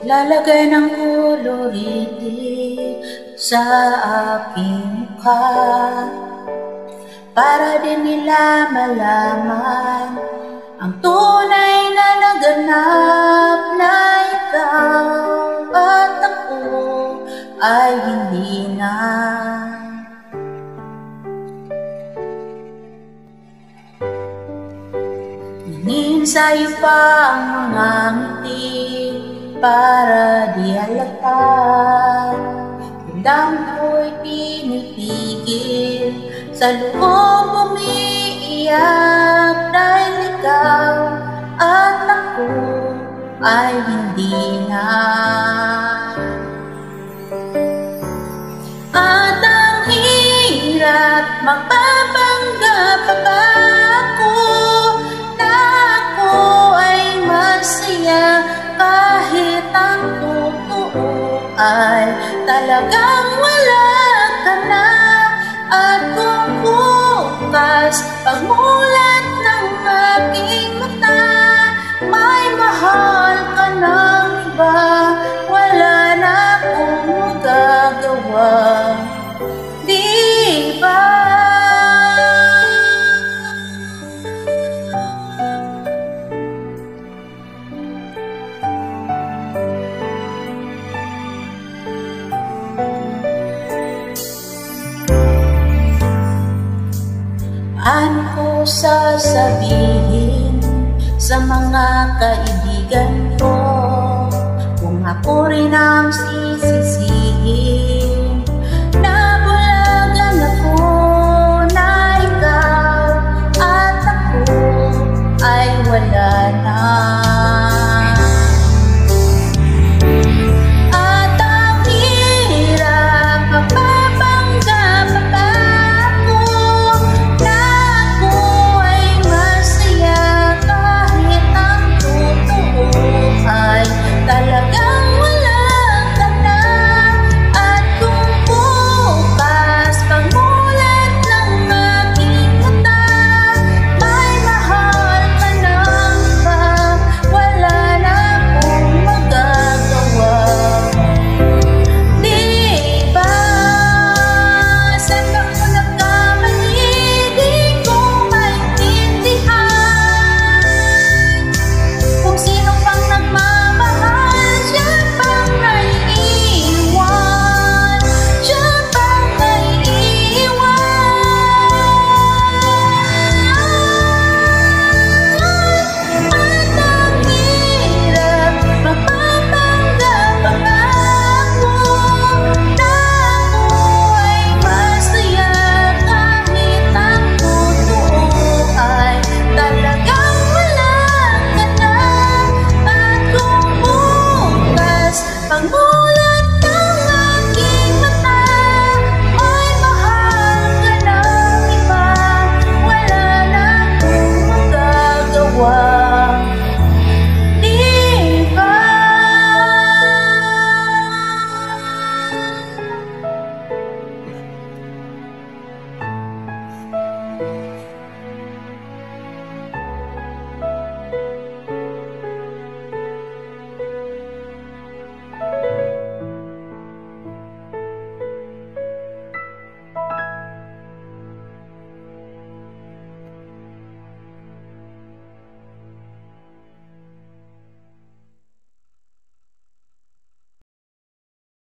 Lalagay ng koloriti sa aking mukha para din nila malaman ang tunay na naganap na ikaw at ako ay hindi na. Nangingin sa'yo pa ang mga ngiti para di halata. Damdamin ko'y pinipigil, sa loob umiiyak dahil ikaw at ako ay hindi na. At ang hirap magpapanggap pa ba ako na ako ay masaya kahit ang totoo ay talagang wala ka na. At kung bukas pagmulat ng aking mata may mahal ka ng iba, wala na akong magagawa, di ba? Ano ko sasabihin sa mga kaibigan ko kung ako rin ang sisisi?